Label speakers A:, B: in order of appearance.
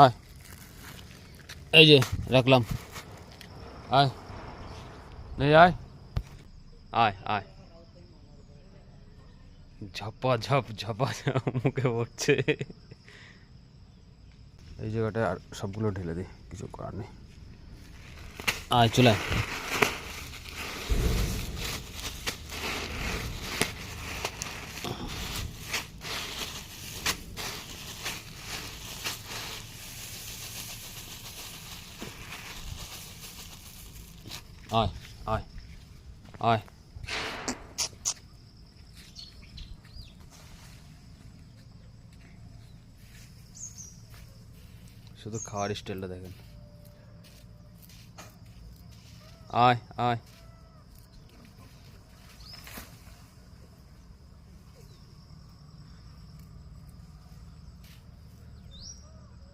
A: আয়, এই যে রাখলাম। আয়, এই আয়, আয় আয়। ঝপা ঝপ ঝপা ঝপ মুখে পড়ছে। এই জায়গাটায় আর সবগুলো ঢেলে দিই, কিছু করার নেই। আয় চলে আয়, আয় আয়। শুধু খাওয়ার স্টাইলটা দেখেন। আয় আয়।